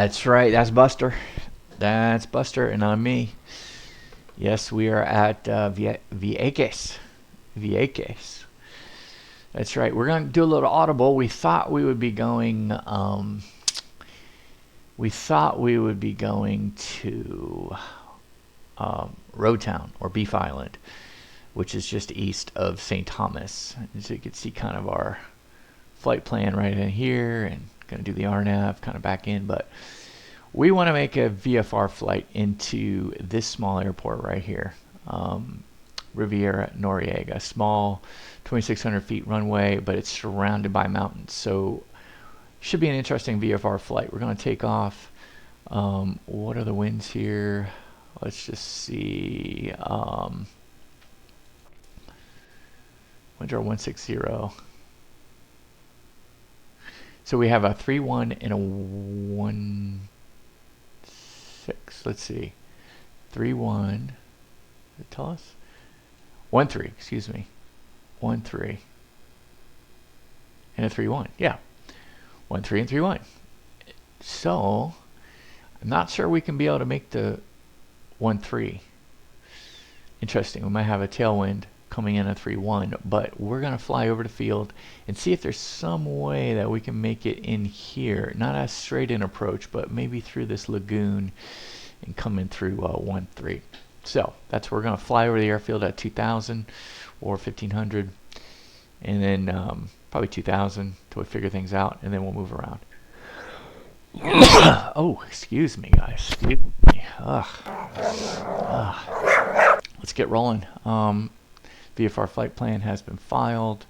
That's right. That's Buster. That's Buster, and I'm me. Yes, we are at Vieques. Vieques. That's right. We're going to do a little audible. We thought we would be going. We thought we would be going to Roadtown or Beef Island, which is just east of St. Thomas. As you can see, kind of our flight plan right in here, and going to do the RNAV kind of back in, but we want to make a VFR flight into this small airport right here, Riviera Noriega. Small, 2,600 feet runway, but it's surrounded by mountains, so should be an interesting VFR flight. We're going to take off. What are the winds here? Let's just see. Winds are 160. So we have a 3-1 and a 1-6. Let's see. 3-1. Does it tell us? 1-3. Excuse me. 1-3. And a 3-1. Yeah. 1-3 and 3-1. So I'm not sure we can be able to make the 1-3. Interesting. We might have a tailwind coming in a 3-1, but we're going to fly over the field and see if there's some way that we can make it in here. Not a straight in approach, but maybe through this lagoon and come in through 1-3. So that's where we're going to fly over the airfield at 2,000 or 1,500, and then probably 2,000 till we figure things out, and then we'll move around. Oh, excuse me, guys. Excuse me. Let's get rolling. VFR flight plan has been filed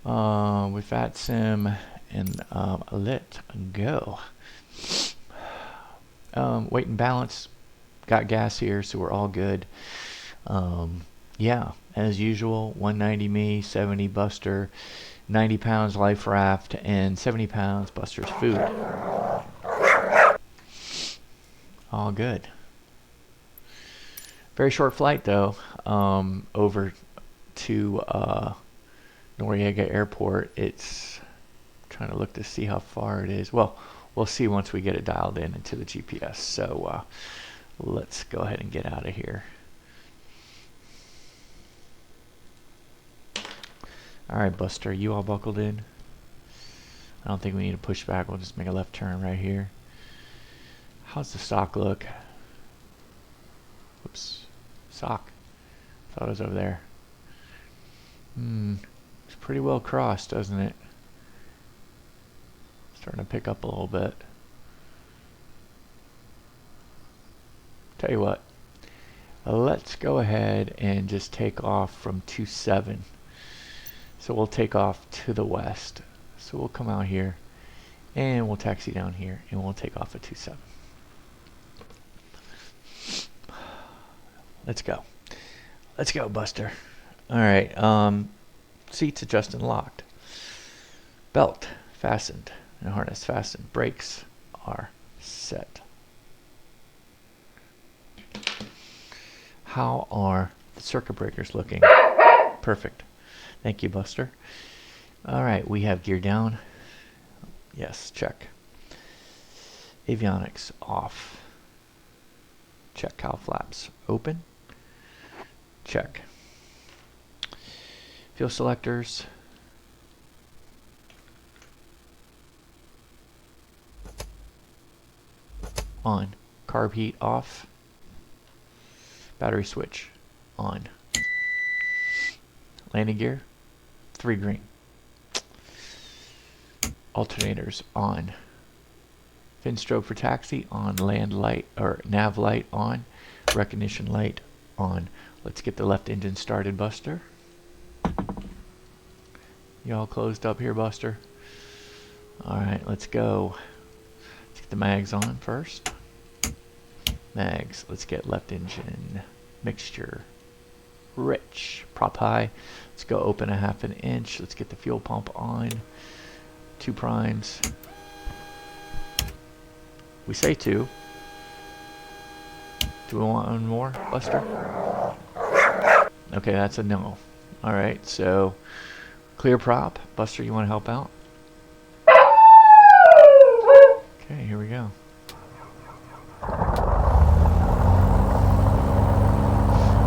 with Vatsim, and let's go. Weight and balance, got gas here, so we're all good. Yeah, as usual, 190 me, 70 Buster, 90 pounds life raft, and 70 pounds Buster's food. All good. Very short flight though, over to Noriega Airport. It's trying to look to see how far it is. Well, we'll see once we get it dialed in into the GPS. So let's go ahead and get out of here. All right, Buster, you all buckled in? I don't think we need to push back. We'll just make a left turn right here. How's the stock look? Whoops. Sock. Thought it was over there. It's pretty well crossed, doesn't it? Starting to pick up a little bit. Tell you what. Let's go ahead and just take off from 2.7. So we'll take off to the west. So we'll come out here and we'll taxi down here and we'll take off at 2.7. Let's go. Let's go, Buster. All right. Seats adjusted and locked. Belt fastened and harness fastened. Brakes are set. How are the circuit breakers looking? Perfect. Thank you, Buster. All right. We have gear down. Yes, check. Avionics off. Check. Cowl flaps open. Check. Fuel selectors. On. Carb heat off. Battery switch on. Landing gear 3 green. Alternators on. Fin strobe for taxi on. Land light or nav light on. Recognition light on. Let's get the left engine started, Buster. You all closed up here, Buster? Alright, let's go. Let's get the mags on first. Mags. Let's get left engine mixture rich. Prop high. Let's go open a 1/2 inch. Let's get the fuel pump on. 2 primes. We say 2. Do we want one more, Buster? Okay, that's a no. Alright, so clear prop. Buster, you want to help out? Okay, here we go.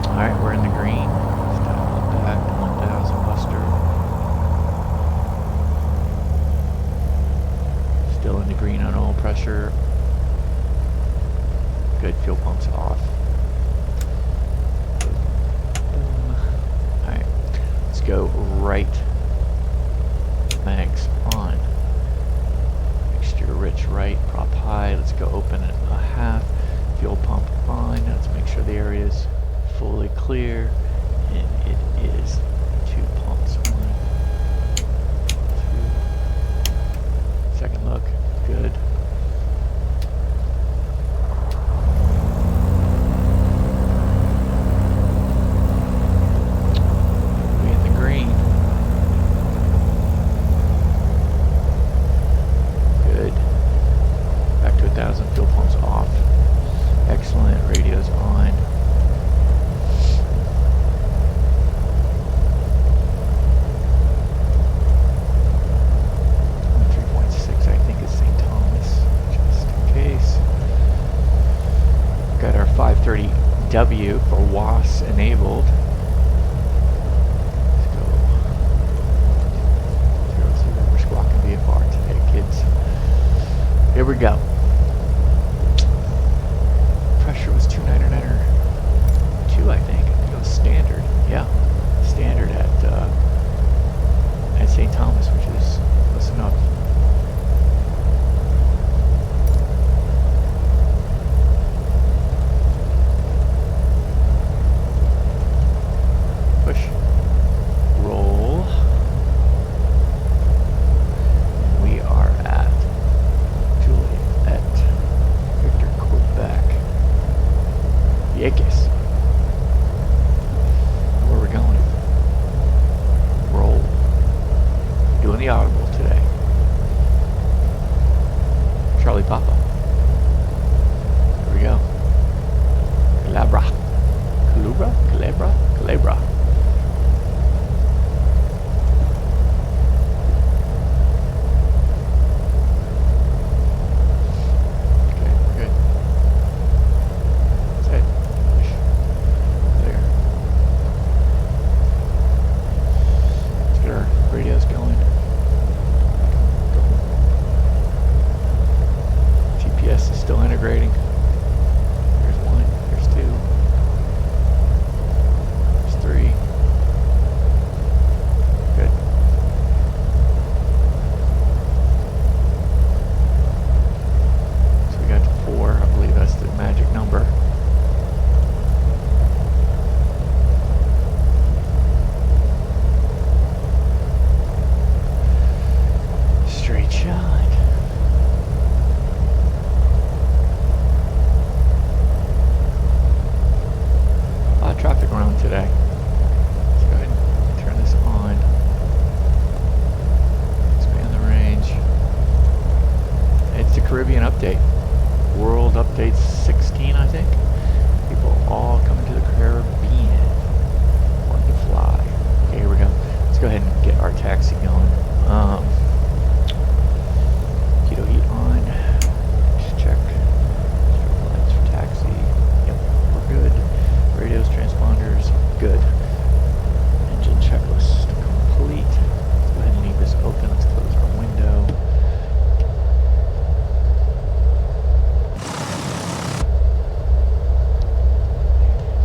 Alright, we're in the green. Let's dial it back to 1000 buster. Still in the green on oil pressure. Good, fuel pump's off. Alright, let's go right. Mags on. Mixture rich right, prop high. Let's go open it a half. Fuel pump on. Let's make sure the area is fully clear. And it is 2 pumps on. 2. Second look. Good. We in the green. Good. Back to 1000. Fuel pumps off. Excellent. Radio's on. Got our 530W for WAS enabled. Let's go. 0-0. We're squawking VFR today, kids. Here we go. Pressure was 299 I think. It was standard. Yeah, standard at St. Thomas, which is close enough. Push. Roll. We are at Juliet Victor Quebec. Yankees. Where we're going. Roll. Doing the audible today. Charlie Papa. Here we go. Calabra. Calubra? Calabra? Calabra.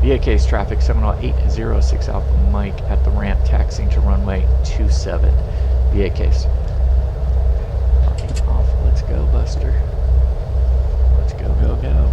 VAK's traffic, Seminole 806 Alpha Mike at the ramp, taxiing to runway 27. VAK's. Parking off. Let's go, Buster. Let's go, go, go.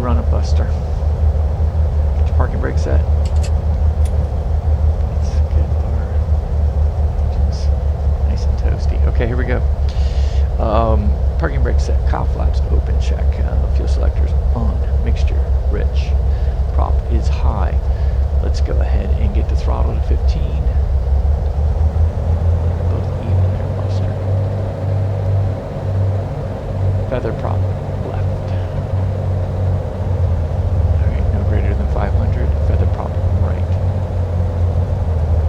run it, Buster. Get your parking brake set. Let's get our engines nice and toasty. Okay, here we go. Parking brake set, cowl flaps open, check. Fuel selectors on, mixture rich, prop is high. Let's go ahead and get the throttle to 15. Both even there, Buster. Feather prop left. Alright, no greater than 500. Feather prop right.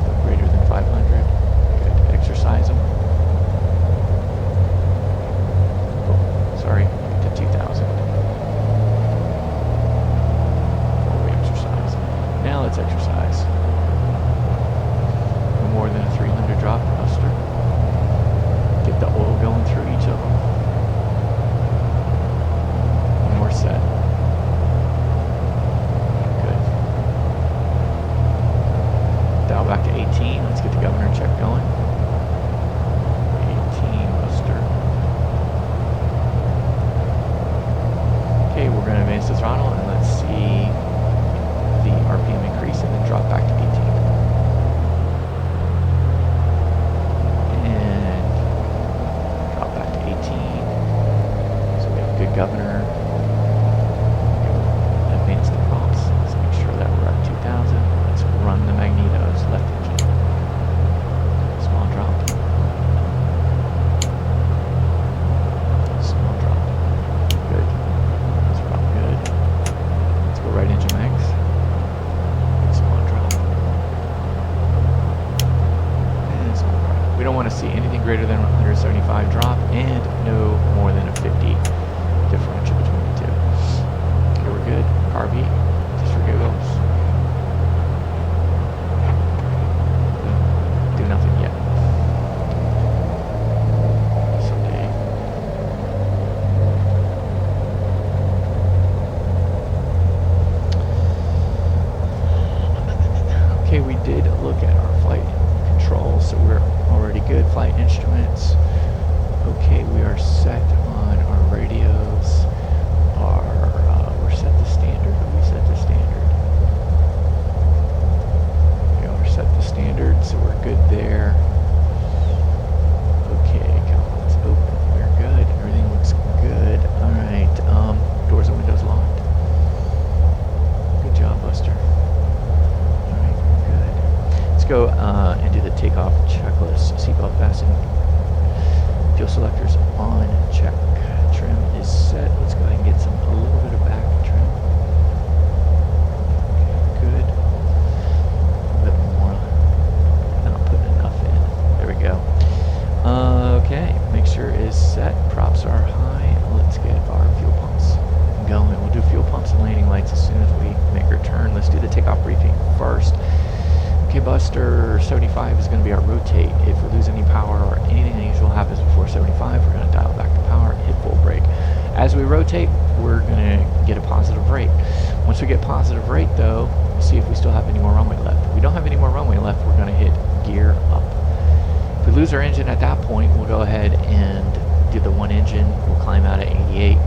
No greater than 500. Good. Exercise them. Sorry, to 2,000. Before we exercise. Now let's exercise. No more than a 300 drop, Buster. Get the oil going through each of them. One more set. Good. Dial back to 18. Let's get the governor check going. 18, Buster. Okay, we're going to advance the throttle and let's see the RPM increase and then drop back to 18. And drop back to 18. So we have a good governor. Advance the props. Let's make sure that we're at 2,000. Let's run the magnetos, left engine. Small drop. Small drop. Good. Right engine mags. Small drop. And small drop. We don't want to see anything greater than 175 drop and no more than a 50 differential between the two. Okay, we're good. Car beat. Just for giggles. Do nothing yet. Someday. Okay, we did look at our flight controls, so we're already good. Flight instruments. Okay, we are set on our radios. We're set to standard. We set to standard. Okay, we're set to standard, so we're good there. Okay, cockpit's open. We're good. Everything looks good. All right. Doors and windows locked. Good job, Buster. Let's go and do the takeoff checklist. Seatbelt fasten. Fuel selectors on. Check. Trim is set. Let's go ahead and get a little bit of back trim. Okay, good. A bit more. Not putting enough in. There we go. Okay. Mixture is set. Props are high. Let's get our fuel pumps going. We'll do fuel pumps and landing lights as soon as we make our turn. Let's do the takeoff briefing first. Okay, Buster, 75 is going to be our rotate. If we lose any power or anything unusual happens before 75, we're going to dial back to power and hit full brake. As we rotate, we're going to get a positive rate. Once we get positive rate, though, we'll see if we still have any more runway left. If we don't have any more runway left, we're going to hit gear up. If we lose our engine at that point, we'll go ahead and do the one engine. We'll climb out at 88,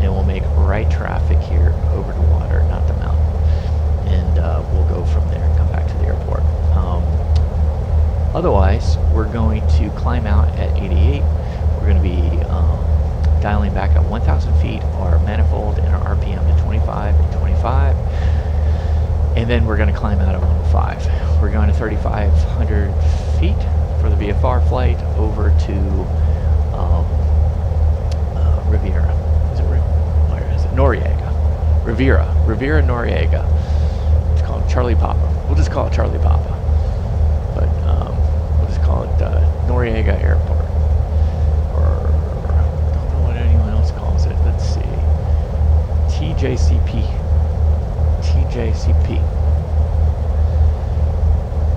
and we'll make right traffic here over the water, not the mountain. And we'll go from there and come back to the airport. Otherwise, we're going to climb out at 88. We're going to be dialing back at 1,000 feet, our manifold and our RPM to 25 and 25. And then we're going to climb out at 105. We're going to 3,500 feet for the VFR flight over to Riviera. Where is it? Noriega. Riviera Noriega. Charlie Papa. We'll just call it Charlie Papa. But we'll just call it Noriega Airport. Or I don't know what anyone else calls it. Let's see. TJCP.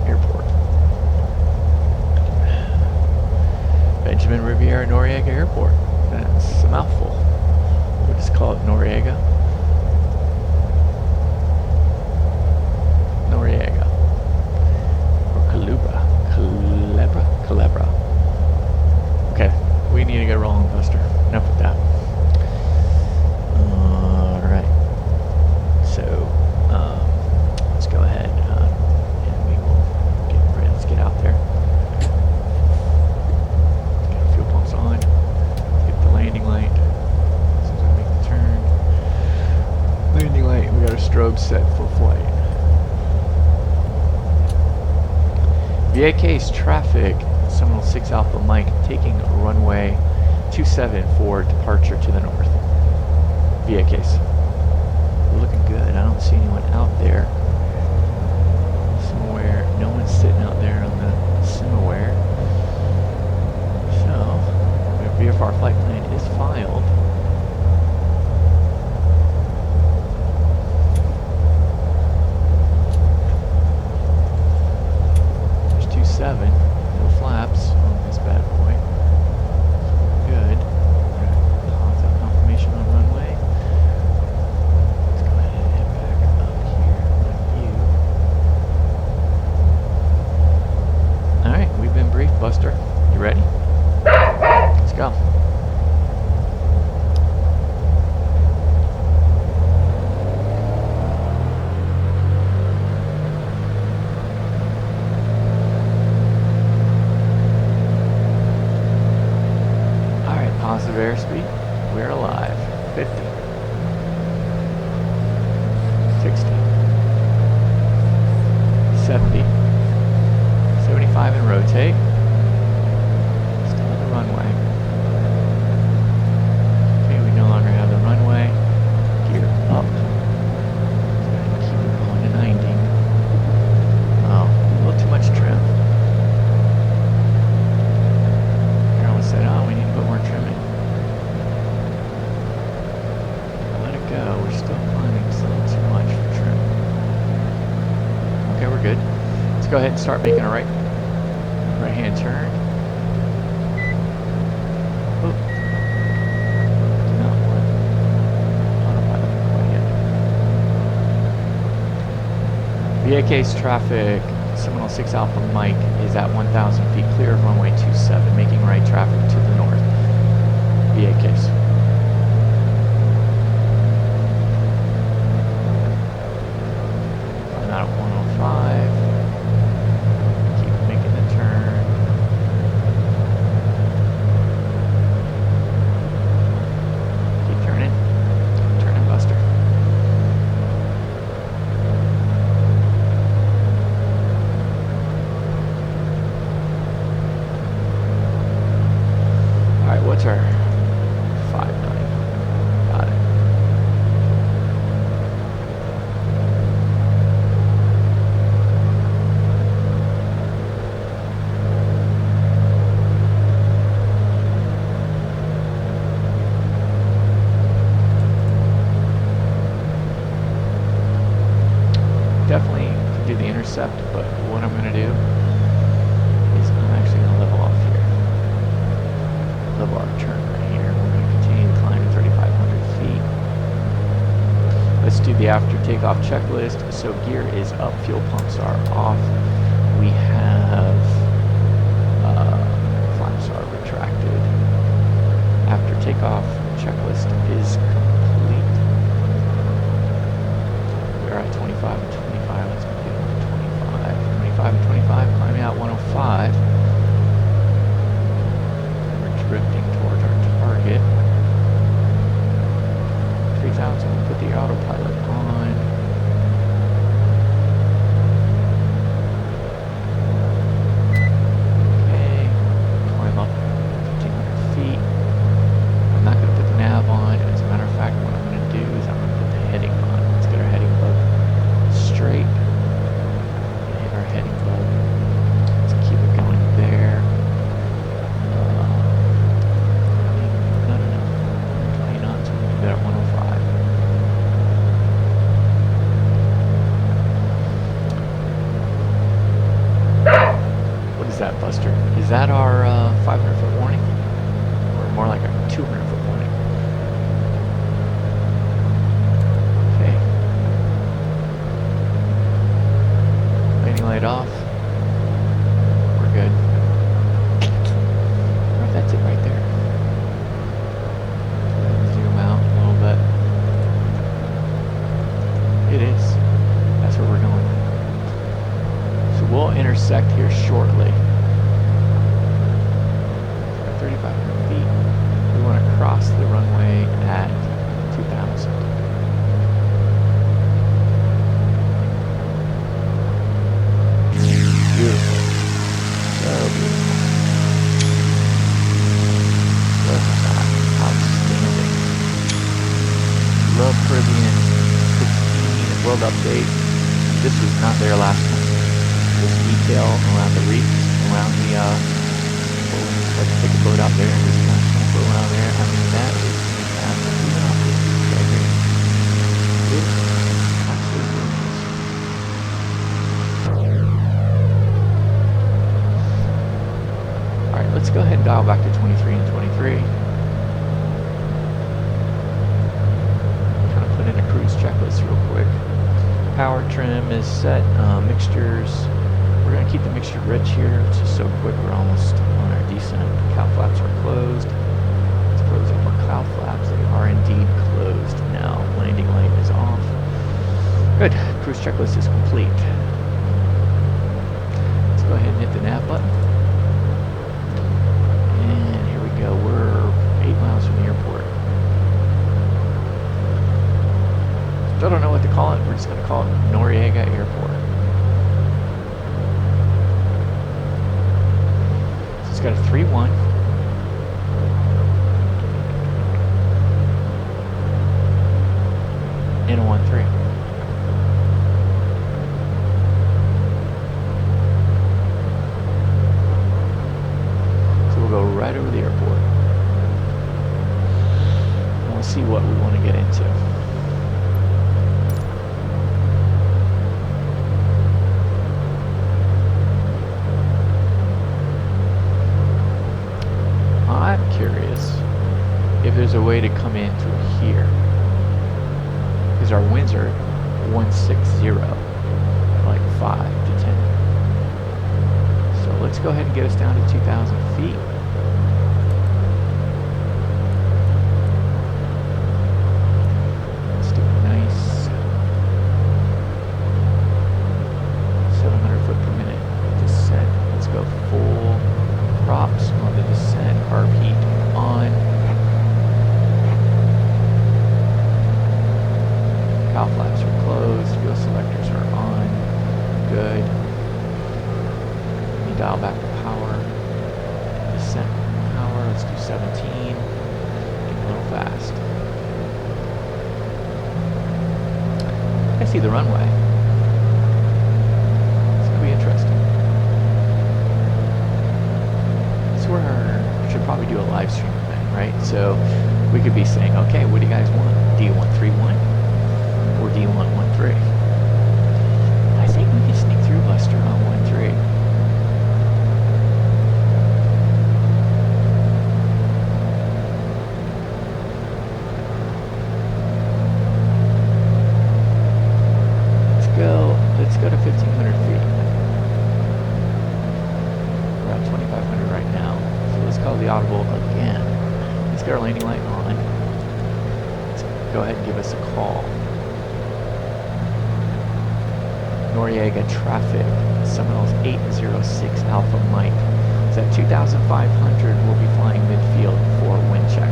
Airport. Benjamin Riviera Noriega Airport. That's a mouthful. We'll just call it Noriega. Or Culebra. Okay, we need to get rolling, Buster. Enough with that. Alright, strobe set for flight. VAK's traffic, Seminole 6 Alpha Mike, taking runway 27 for departure to the north. VAK's. We're looking good. I don't see anyone out there. Somewhere, no one's sitting out there on the Simaware. So, our VFR flight plan is filed. There's 27, no flaps on this bad boy. Good. Positive confirmation on runway. Let's go ahead and head back up here on view. Alright, we've been briefed, Buster. You ready? Let's go. Alright, positive airspeed. We're alive. 50. 60. 70. 75 and rotate. Still on the runway. Okay, we no longer have the runway. Gear up. Let's go ahead and keep it going to 90. Oh, a little too much trim. Everyone said, oh, we need to put more trim in. Let it go. We're still climbing. It's a little too much for trim. Okay, we're good. Let's go ahead and start making a right-hand turn. Oh. Do not want autopilot quite yet. VAK's traffic, Seminole 6 Alpha Mike is at 1,000 feet clear of runway 27, making right traffic to the north. VAK's. I'm out at 105. Keep making the turn. Keep turning. Turning, Buster. Alright, what's our 5 million? Got it. Definitely can do the intercept, but what I'm going to do is I'm actually going to level off here. Level our turn right here. We're going to continue to climb to 3,500 feet. Let's do the after takeoff checklist. So gear is up, fuel pumps are off. We have flaps are retracted. After takeoff checklist is complete. We're at 25 and 25. Let's complete on 25. 25 and 25, climbing out 105. We're drifting towards our target. 3,000, we'll put the autopilot on. Okay, climb up 1,500 feet. I'm not going to put the nav on. As a matter of fact, what I'm going to do is I'm going to put the heading on. Let's get our heading bug straight. Hit our heading bug. Let's keep it going there. No. 120 knots. We'll do that at 105. What is that, Buster? Is that our 500-foot warning? Or more like a 200-foot warning? Okay. Landing light off. We're good. I wonder if that's it right there. Zoom out a little bit. It is. That's where we're going. So we'll intersect here shortly. 3,500 feet. We want to cross the runway at 2,000. detailed update. This was not there last time. This detail around the reefs, around the, let's take a boat out there and just kind of go around there. I mean, that is fantastic. Even off this beach right here. It's absolutely interesting. Alright, let's go ahead and dial back to 23 and 23. Kind of put in a cruise checklist real quick. Power trim is set. Mixtures. We're going to keep the mixture rich here. It's just so quick. We're almost on our descent. Cow flaps are closed. Let's close up our cloud flaps. They are indeed closed now. Landing light is off. Good. Cruise checklist is complete. Let's go ahead and hit the nav button. And here we go. We're 8 miles from the airport. Still don't know what to call it. We're just going to call it Noriega Airport. So it's got a 3-1. And a 1-3. So we'll go right over the airport. And we'll see what we want to get into. I'm curious if there's a way to come in through here, because our winds are 160 at like 5 to 10. So let's go ahead and get us down to 2,000 feet. Let's do a nice 700 foot per minute descent. Let's go full props on the descent, carb heat on. Cow flaps are closed, fuel selectors are on. Good. Let me dial back the power. Descent power, let's do 17. Getting a little fast. I see the runway. It's going to be interesting. We should probably do a live stream event, right? So we could be saying, okay, what do you guys want? Do you want 3-1 or do you want 1-3? I think we can sneak through Buster on 1-3. Let's go to 1,500 feet. We're at 2,500 right now. Let's call the audible again. Let's get our landing light on. Let's go ahead and give us a call. Noriega traffic. Seminole's 806 Alpha Mike. It's at 2,500. We'll be flying midfield for wind check.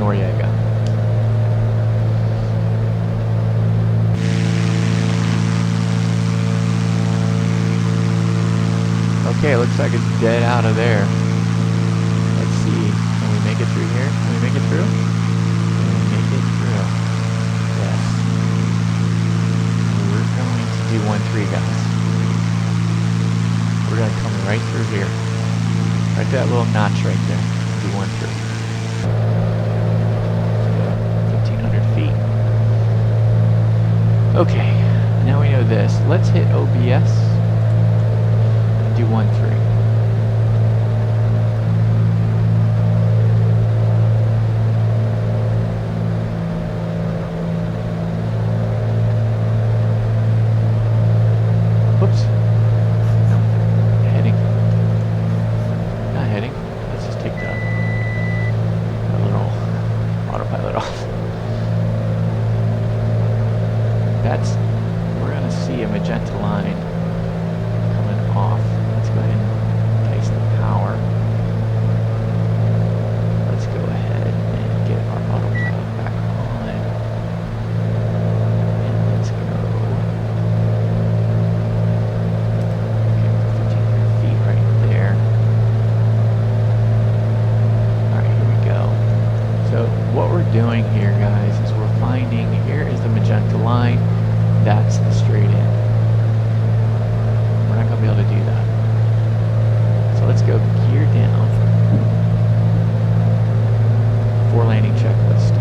Noriega. Okay, looks like it's dead out of there. Let's see. Can we make it through here? Can we make it through? Can we make it through? Yes. We're going to do 1-3, guys. We're going to come right through here. Right that little notch right there. Do 1-3. 1,500 feet. Okay, now we know this. Let's hit OBS. Do 1-3. Whoops. No. Heading. Not heading. Let's just take the little autopilot off. We're gonna see a magenta line coming off. Let's go ahead and place the power. Let's go ahead and get our autopilot back on. And let's go. Okay, 1,500 feet right there. Alright, here we go. So what we're doing here, guys, is we're finding, here is the magenta line. That's the straight in. We're not going to be able to do that. So let's go gear down. For landing checklist.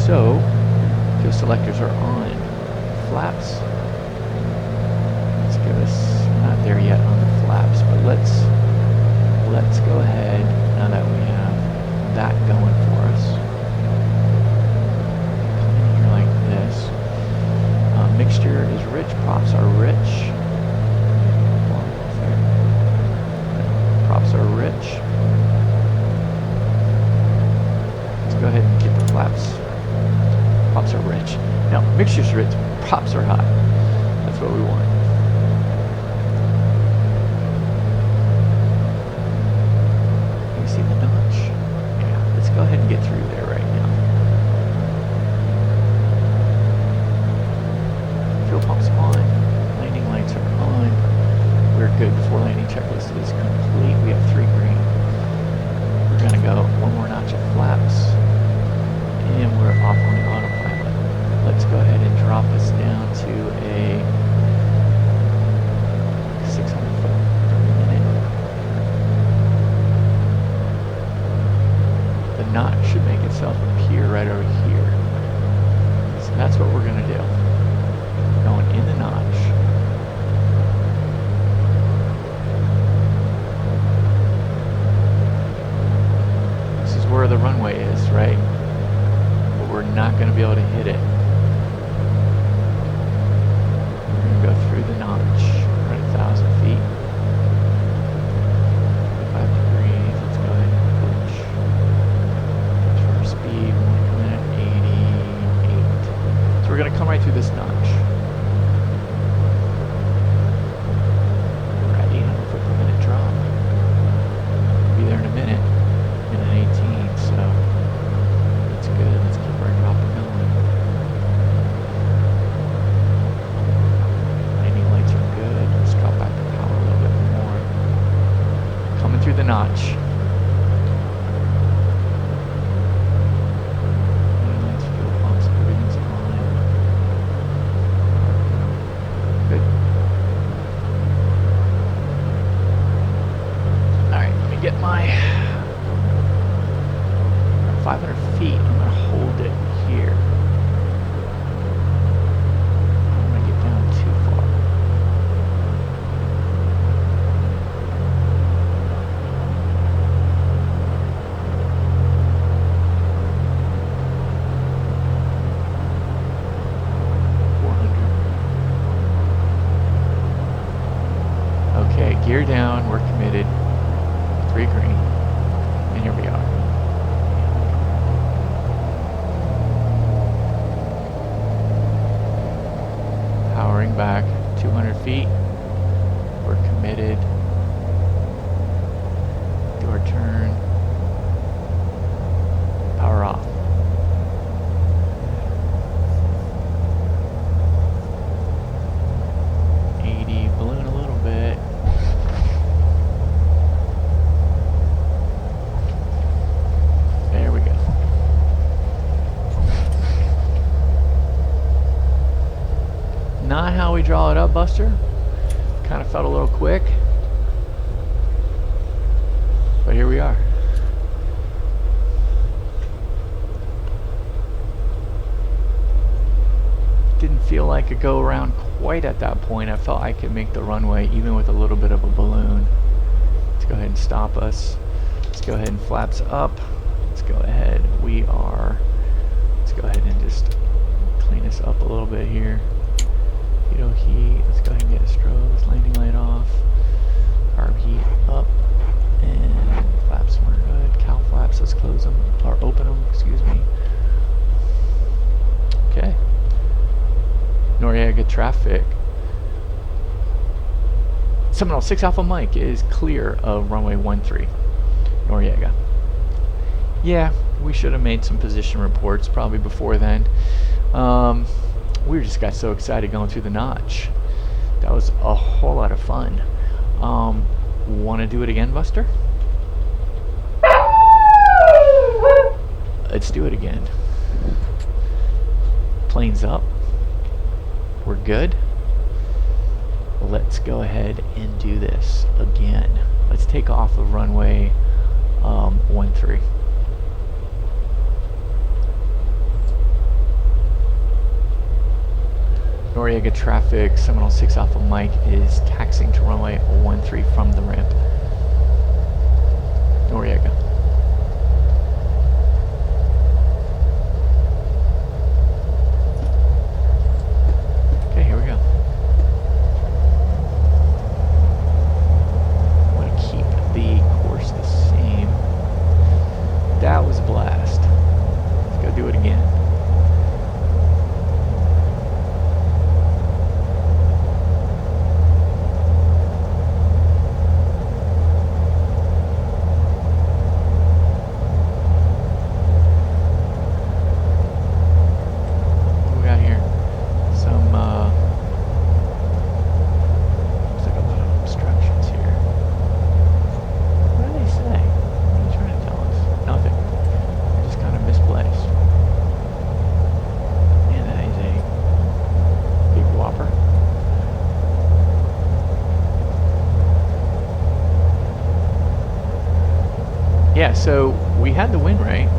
So, fuel selectors are on. Flaps. Let's give us, not there yet on the flaps, but let's go ahead, now that we have that going for us. Come in here like this. Mixture is rich, props are rich. Props are rich. Let's go ahead and get the flaps. Props are rich. Now, mixture's rich, props are high. That's what we want. You see the notch? Yeah, let's go ahead and get through there right now. Fuel pumps on, landing lights are on. We're good before landing checklist is complete. We have 3 green. We're gonna go one more notch of flaps, and we're off on autopilot. Let's go ahead and drop us down to a 600 foot per minute. The notch should make itself appear right over here. So that's what we're going to do. Going in the notch. This is where the runway is, right? But we're not going to be able to hit it. We're going to go through the notch. We're at 1,000 feet. 5 degrees. Let's go ahead and push. Push for our speed. We're going to come in at 88. So we're going to come right through this notch. We're at 800 foot per minute drop. We'll be there in a minute. Minute 18. So that's good. Let's keep our drop going. Landing lights are good. Let's drop back the power a little bit more. Coming through the notch. Landing lights, fuel pumps, everything's on. Good. Alright, let me get my 500 feet. I'm going to hold it here. I don't want to get down too far. Okay, gear down. We're committed. 3 green. And here we are. Powering back 200 feet. We're committed. Do our turn. Power off. Balloon a little bit. There we go. Not how we draw it up, Buster. Kind of felt a little quick. But here we are. Didn't feel like a go around quite at that point. I felt I could make the runway even with a little bit of a balloon. Let's go ahead and stop us. Let's go ahead and flaps up. Let's go ahead. Let's go ahead and just clean this up a little bit here. Heat. Let's go ahead and get a strobe. Let's landing light off. Carb heat up. And flaps weren't good. Cow flaps, let's close them. Or open them, excuse me. Okay. Noriega traffic. Seminole 6 Alpha Mike is clear of runway 13. Noriega. Yeah, we should have made some position reports probably before then. We just got so excited going through the notch. That was a whole lot of fun. Want to do it again, Buster? Let's do it again. Planes up. we're good. Let's go ahead and do this again. Let's take off of runway 13. Noriega traffic, Seminole 6 Alpha Mike is taxiing to runway 13 from the ramp. Noriega. Okay, here we go. I want to keep the course the same. That was a blast. Let's go do it again. Yeah, so we had the wind right.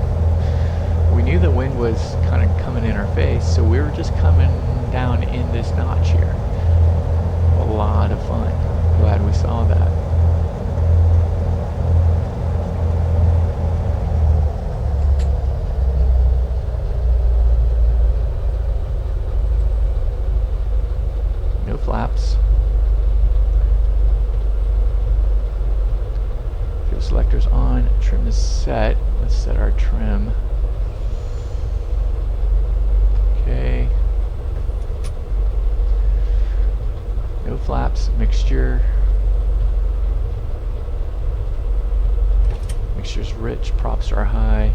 We knew the wind was kind of coming in our face, so we were just coming down in this notch here. A lot of fun. Glad we saw that. No flaps. Selectors on, trim is set. Let's set our trim. Okay. No flaps, mixture. Mixture's rich, props are high.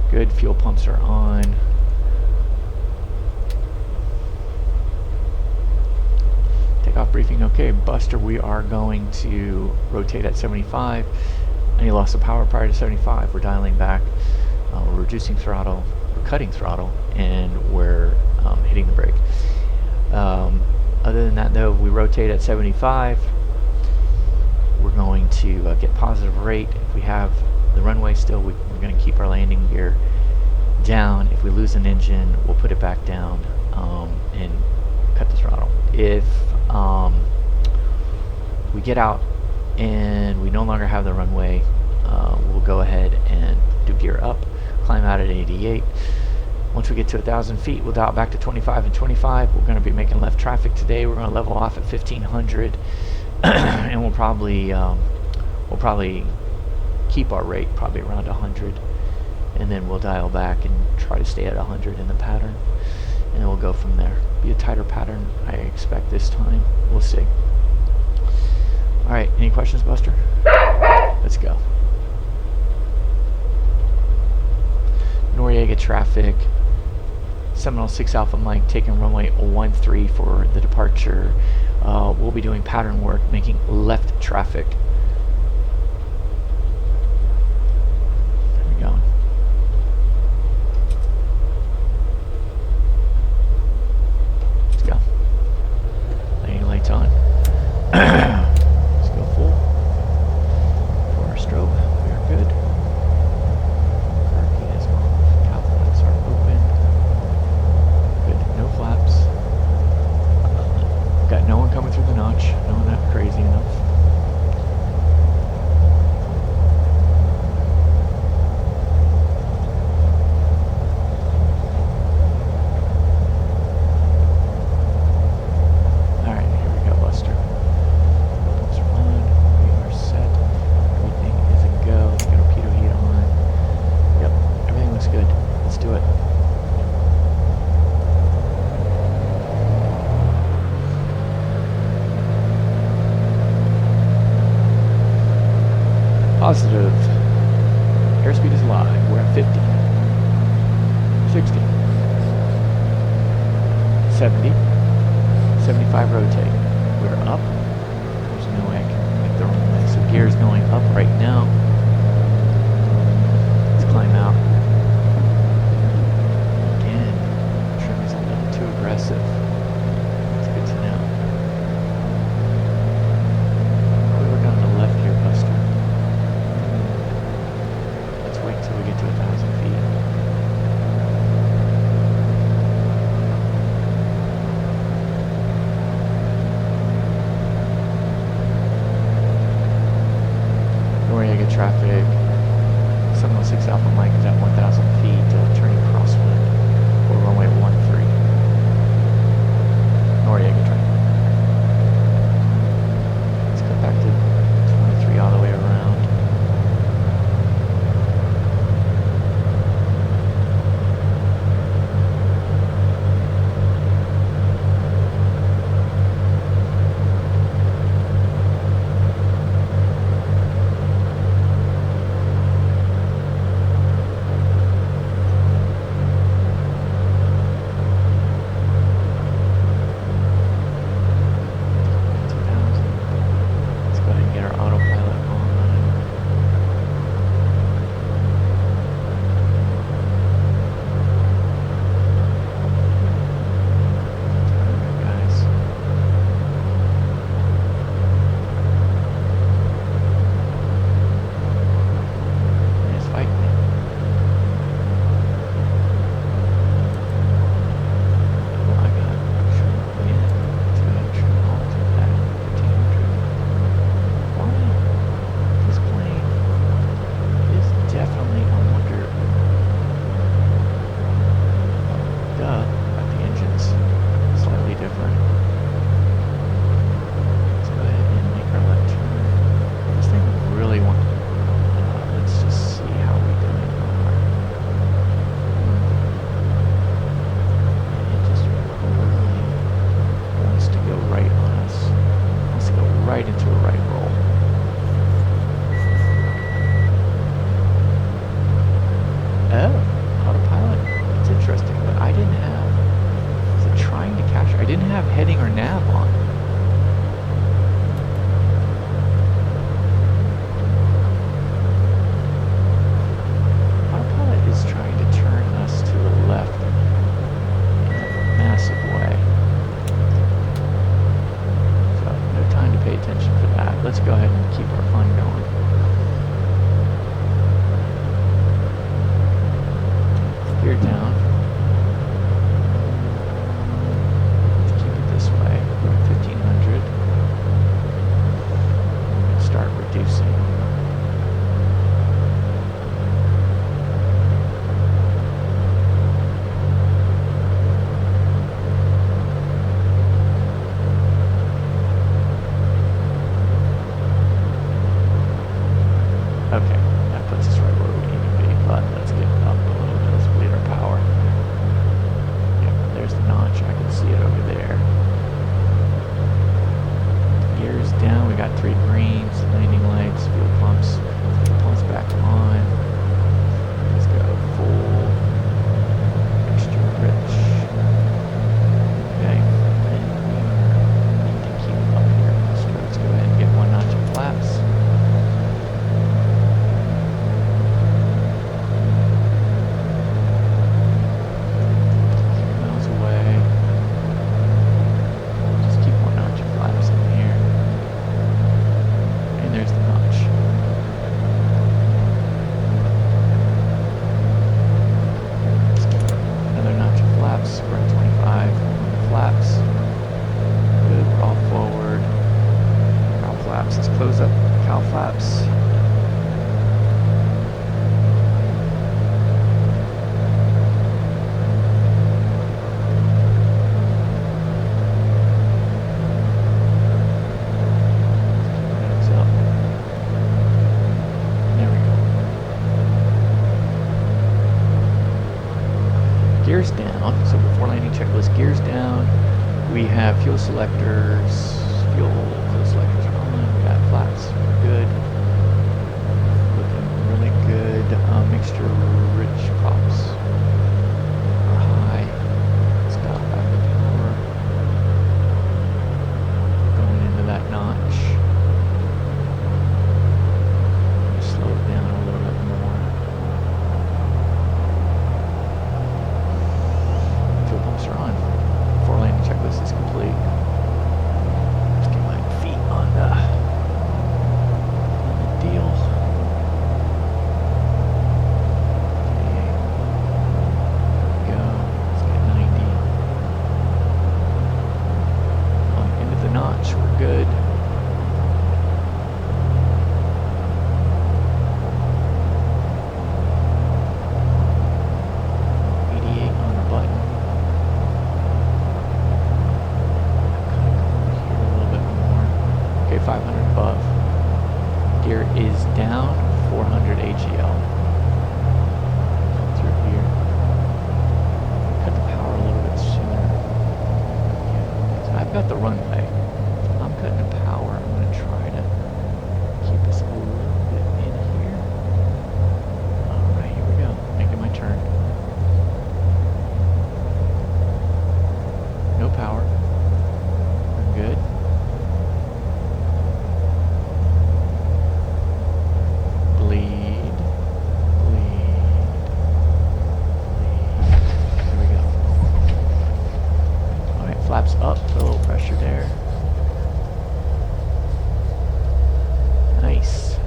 Good, fuel pumps are on. Takeoff briefing, okay. Buster, we are going to rotate at 75. Any loss of power prior to 75, we're dialing back, we're reducing throttle, we're cutting throttle, and we're hitting the brake. Other than that though, we rotate at 75, we're going to get positive rate. If we have the runway still, we're going to keep our landing gear down. If we lose an engine, we'll put it back down and cut the throttle. If we get out and we no longer have the runway, we'll go ahead and do gear up, climb out at 88. Once we get to 1,000 feet, we'll dial back to 25 and 25. We're going to be making left traffic today. We're going to level off at 1,500, and we'll probably keep our rate probably around 100, and then we'll dial back and try to stay at 100 in the pattern, and then we'll go from there. Be a tighter pattern, I expect this time. We'll see. All right, any questions, Buster? Let's go. Noriega traffic, Seminole 6 Alpha Mike taking runway 13 for the departure. We'll be doing pattern work, making left traffic. There we go. Let's go. Landing lights on. Positive. Airspeed is live. We're at 50. 60. 70. 75 rotate. We're up. There's no way I can make the wrong way. So gear's going up right now. Let's climb out. Again, trim is a little too aggressive. didn't have heading or nav on. Autopilot is trying to turn us to the left in a massive way. So no time to pay attention for that. Let's go ahead and keep our fun going. Gear down. Let's keep it this way. 1500. And start reducing. Okay, that puts us right where we need to be, but let's get up a little bit. Let's bleed our power. Yep, there's the notch. I can see it over there. Gears down. We got 3 greens, landing lights, fuel pumps. Fuel pumps back on. Let's go full mixture rich. Okay, and we need to keep up here. So let's go ahead and get 1 notch of flaps. Gears down, so before landing checklist, gears down, we have fuel selectors, fuel selectors are on, we got flaps, good, looking really good, mixture rich props are high, stop back the power, going into that notch, slow it down a little bit more. Fuel pumps are on. Before landing checklist is complete. Let's get my feet on the deal. Okay. There we go. Let's get 90. On into the notch. We're good. Is down 400 AGL. Through here. Cut the power a little bit sooner. Yeah. So I've got the runway. I'm cutting the power. I'm going to try to keep us a little bit in here. Alright, here we go. Making my turn. No power. I'm good. Flaps up, put a little pressure there. Nice.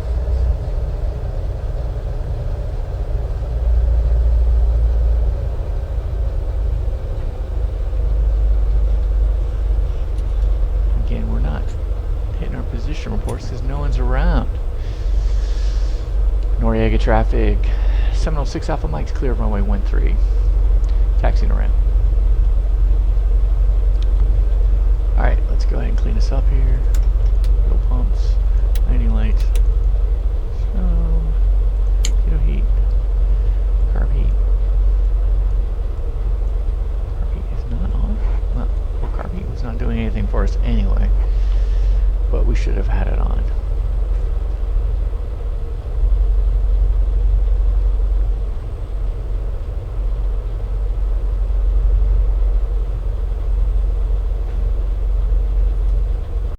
Again, we're not hitting our position reports because no one's around. Noriega traffic. Seminole 6 Alpha Mike's clear of runway 13. Taxiing around. Alright, let's go ahead and clean this up here. Fuel pumps, landing lights. So, keto heat, carb heat. Carb heat is not on. Well, carb heat was not doing anything for us anyway, but we should have had it on.